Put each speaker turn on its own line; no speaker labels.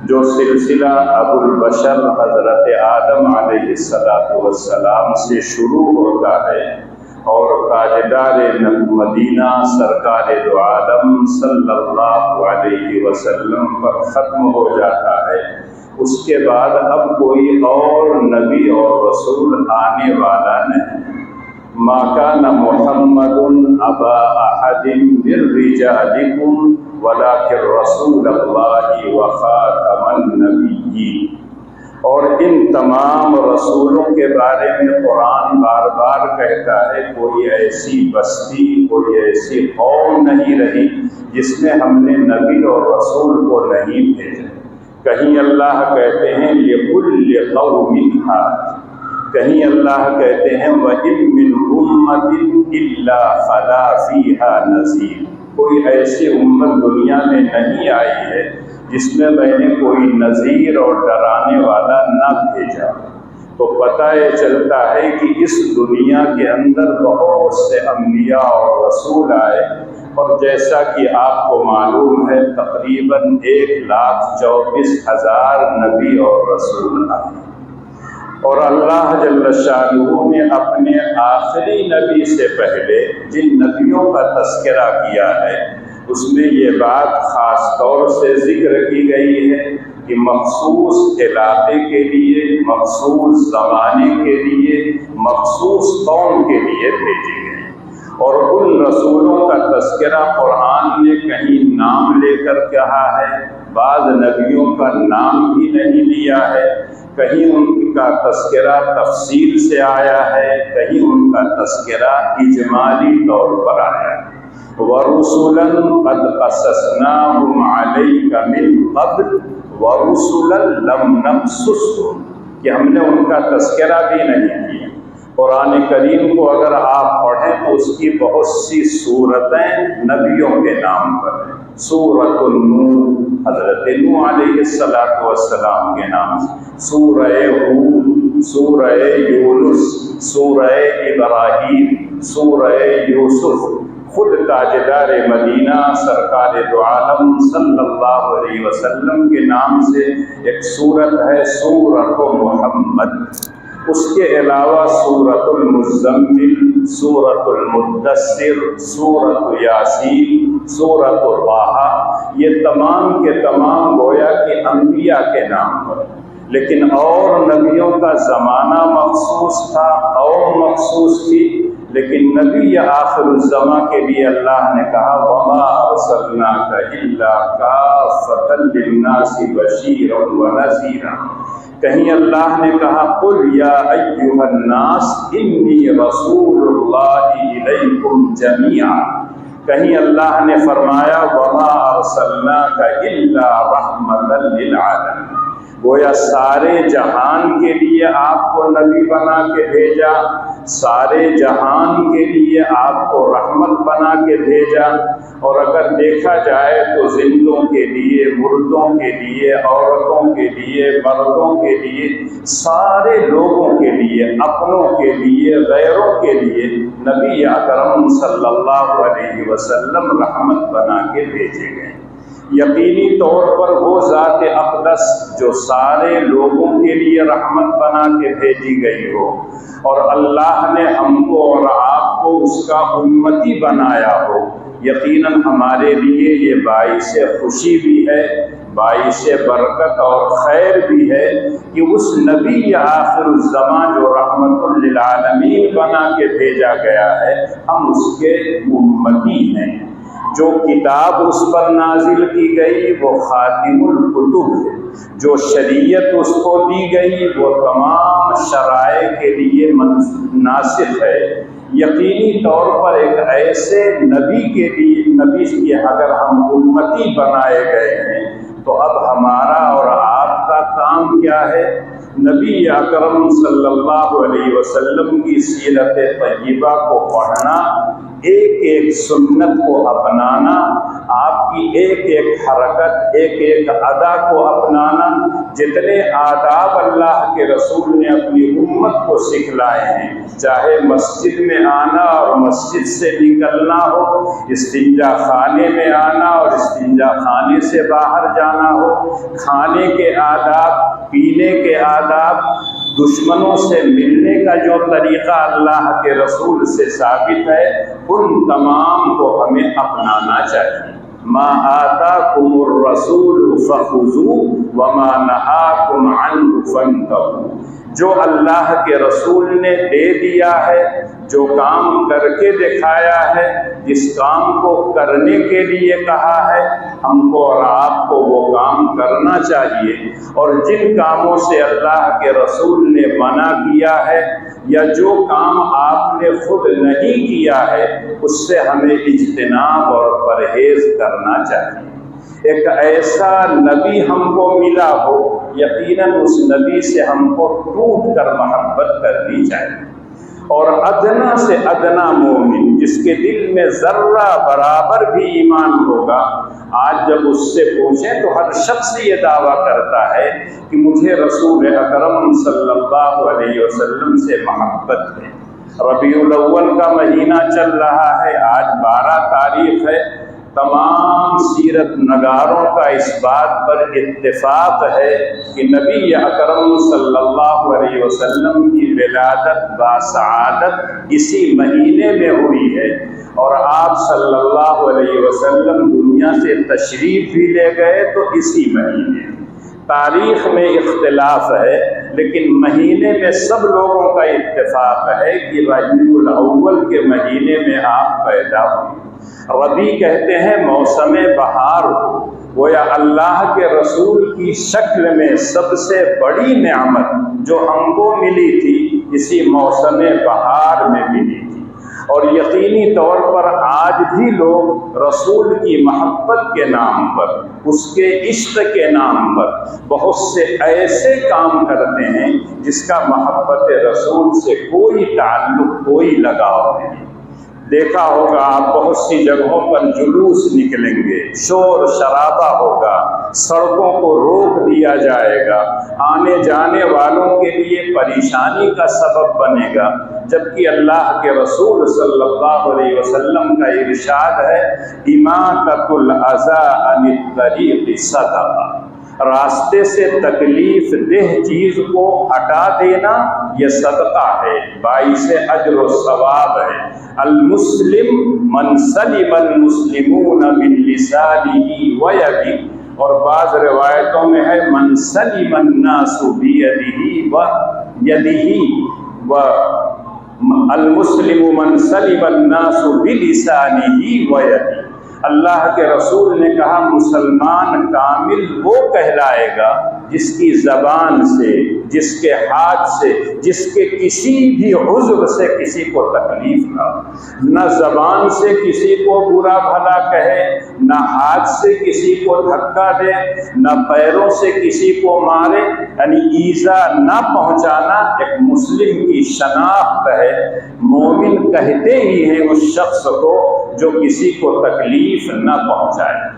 جو سلسلہ ابو البشر حضرت آدم علیہ السلام سے شروع ہوتا ہے اور تاجدار مدینہ سرکار دو عالم صلی اللہ علیہ وسلم پر ختم ہو جاتا ہے، اس کے بعد اب کوئی اور نبی اور رسول آنے والا نہیں۔ ما کان محمد ابا احد من رجالکم ولکن رسول اللہ وخاتم النبیین۔ اور ان تمام رسولوں کے بارے میں قرآن بار بار کہتا ہے کوئی ایسی بستی، کوئی ایسی قوم نہیں رہی جس میں ہم نے نبی اور رسول کو نہیں بھیجا۔ کہیں اللہ کہتے ہیں لِكُلِّ قَوْمٍ هَادٍ، کہیں اللہ کہتے ہیں وَإِن مِّنْ أُمَّةٍ إِلَّا خَلَا فِيهَا نَذِيرٌ۔ کوئی ایسی امت دنیا میں نہیں آئی ہے جس میں میں نے کوئی نذیر اور ڈرانے والا نہ بھیجا۔ تو پتہ یہ چلتا ہے کہ اس دنیا کے اندر بہت سے انبیاء اور رسول آئے، اور جیسا کہ آپ کو معلوم ہے تقریباً 1,24,000 نبی اور رسول آئے، اور اللہ جل شانہ نے اپنے آخری نبی سے پہلے جن نبیوں کا تذکرہ کیا ہے اس میں یہ بات خاص طور سے ذکر کی گئی ہے کہ مخصوص علاقے کے لیے، مخصوص زمانے کے لیے، مخصوص قوم کے لیے بھیجے گئے۔ اور ان رسولوں کا تذکرہ قرآن نے کہیں نام لے کر کہا ہے، بعض نبیوں کا نام بھی نہیں لیا ہے، کہیں ان کا تذکرہ تفصیل سے آیا ہے، کہیں ان کا تذکرہ اجمالی طور پر آیا ہے۔ وَرُسُلًا قَدْ قَصَصْنَاهُمْ عَلَيْكَ مِنْ قَبْلُ وَرُسُلًا لَمْ نَقْصُصْهُمْ، کہ ہم نے ان کا تذکرہ بھی نہیں کیا۔ قرآن کریم کو اگر آپ پڑھیں تو اس کی بہت سی صورتیں نبیوں کے نام پر ہیں۔ سورۃ النور حضرت نوح علیہ السلام کے نام سے، سورہ ہود، سورہ یونس، سورہ ابراہیم، سورہ یوسف۔ خود تاجدار مدینہ سرکار دو عالم صلی اللہ علیہ وسلم کے نام سے ایک سورت ہے سورۃ محمد۔ اس کے علاوہ سورۃ المزمل، سورۃ المدثر، سورۃ یاسین، سورۃ طٰہٰ، یہ تمام کے تمام گویا کہ انبیاء کے نام پر، لیکن اور نبیوں کا زمانہ مخصوص تھا، قوم مخصوص تھی، لیکن نبی آخر الزماں کے لیے اللہ نے کہا وَمَا أَرْسَلْنَاكَ إِلَّا كَافَّةً لِلنَّاسِ بَشِيرًا وَنَذِيرًا۔ کہیں اللہ نے کہا قُلْ يَا أَيُّهَا النَّاسُ إِنِّي رَسُولُ اللَّهِ إِلَيْكُمْ جَمِيعًا۔ کہیں اللہ نے فرمایا وَمَا أَرْسَلْنَاكَ إِلَّا رَحْمَةً لِلْعَالَمِينَ۔ گویا سارے جہان کے لیے آپ کو نبی بنا کے بھیجا، سارے جہان کے لیے آپ کو رحمت بنا کے بھیجا۔ اور اگر دیکھا جائے تو زندوں کے لیے، مردوں کے لیے، عورتوں کے لیے، مردوں کے لیے، سارے لوگوں کے لیے، اپنوں کے لیے، غیروں کے لیے نبی اکرم صلی اللہ علیہ وسلم رحمت بنا کے بھیجے گئے۔ یقینی طور پر وہ ذات اقدس جو سارے لوگوں کے لیے رحمت بنا کے بھیجی گئی ہو، اور اللہ نے ہم کو اور آپ کو اس کا امتی بنایا ہو، یقیناً ہمارے لیے یہ باعث خوشی بھی ہے، باعث برکت اور خیر بھی ہے کہ اس نبی آخر الزماں جو رحمت للعالمین بنا کے بھیجا گیا ہے، ہم اس کے امتی ہیں۔ جو کتاب اس پر نازل کی گئی وہ خاتم الکتب ہے، جو شریعت اس کو دی گئی وہ تمام شرائع کے لیے ناسخ ہے۔ یقینی طور پر ایک ایسے نبی کے لیے، نبی کی اگر ہم امتی بنائے گئے ہیں تو اب ہمارا اور آپ کا کام کیا ہے؟ نبی اکرم صلی اللہ علیہ وسلم کی سیرت طیبہ کو پڑھنا، ایک ایک سنت کو اپنانا، آپ کی ایک ایک حرکت، ایک ایک ادا کو اپنانا، جتنے آداب اللہ کے رسول نے اپنی امت کو سکھلائے ہیں، چاہے مسجد میں آنا اور مسجد سے نکلنا ہو، استنجا خانے میں آنا اور استنجا خانے سے باہر جانا ہو، کھانے کے آداب، پینے کے آداب، دشمنوں سے ملنے کا جو طریقہ اللہ کے رسول سے ثابت ہے، ان تمام کو ہمیں اپنانا چاہیے۔ ما آتاکم الرسول فخذوہ وما نہاکم عنہ فانتہوا، جو اللہ کے رسول نے دے دیا ہے، جو کام کر کے دکھایا ہے، جس کام کو کرنے کے لیے کہا ہے، ہم کو اور آپ کو وہ کام کرنا چاہیے، اور جن کاموں سے اللہ کے رسول نے منع کیا ہے یا جو کام آپ نے خود نہیں کیا ہے، اس سے ہمیں اجتناب اور پرہیز کرنا چاہیے۔ ایک ایسا نبی ہم کو ملا ہو، یقیناً اس نبی سے ہم کو ٹوٹ کر محبت کرنی چاہیے، اور ادنا سے ادنا مومن جس کے دل میں ذرہ برابر بھی ایمان ہوگا، آج جب اس سے پوچھیں تو ہر شخص یہ دعویٰ کرتا ہے کہ مجھے رسول اکرم صلی اللہ علیہ وسلم سے محبت ہے۔ ربیع الاول کا مہینہ چل رہا ہے، آج 12 تاریخ ہے، تمام سیرت نگاروں کا اس بات پر اتفاق ہے کہ نبی اکرم صلی اللہ علیہ وسلم کی ولادت باسعادت اسی مہینے میں ہوئی ہے، اور آپ صلی اللہ علیہ وسلم دنیا سے تشریف بھی لے گئے تو اسی مہینے۔ تاریخ میں اختلاف ہے، لیکن مہینے میں سب لوگوں کا اتفاق ہے کہ ربیع الاول کے مہینے میں آپ پیدا ہوئے۔ ربیع کہتے ہیں موسم بہار کو، گویا اللہ کے رسول کی شکل میں سب سے بڑی نعمت جو ہم کو ملی تھی اسی موسم بہار میں ملی تھی، اور یقینی طور پر آج بھی لوگ رسول کی محبت کے نام پر، اس کے عشق کے نام پر بہت سے ایسے کام کرتے ہیں جس کا محبت رسول سے کوئی تعلق، کوئی لگاؤ نہیں۔ دیکھا ہوگا آپ بہت سی جگہوں پر جلوس نکلیں گے، شور شرابہ ہوگا، سڑکوں کو روک دیا جائے گا، آنے جانے والوں کے لیے پریشانی کا سبب بنے گا، جبکہ اللہ کے رسول صلی اللہ علیہ وسلم کا ارشاد ہے اماطۃ الاذی عن الطریق صدقہ، راستے سے تکلیف دہ چیز کو ہٹا دینا یہ صدقہ ہے، باعث اجر و ثواب ہے۔ المسلم من سلم المسلمون من لسانه ویدہ، اور بعض روایتوں میں ہے من سلم الناس بیدہ المسلم من سلم الناس بلسانه ویدہ۔ اللہ کے رسول نے کہا مسلمان کامل وہ کہلائے گا جس کی زبان سے، جس کے ہاتھ سے، جس کے کسی بھی عضو سے کسی کو تکلیف نہ ہو، نہ زبان سے کسی کو برا بھلا کہے، نہ ہاتھ سے کسی کو دھکا دے، نہ پیروں سے کسی کو مارے، یعنی ایذا نہ پہنچانا ایک مسلم کی شناخت ہے۔ مومن کہتے ہی ہیں اس شخص کو جو کسی کو تکلیف نہ پہنچائے۔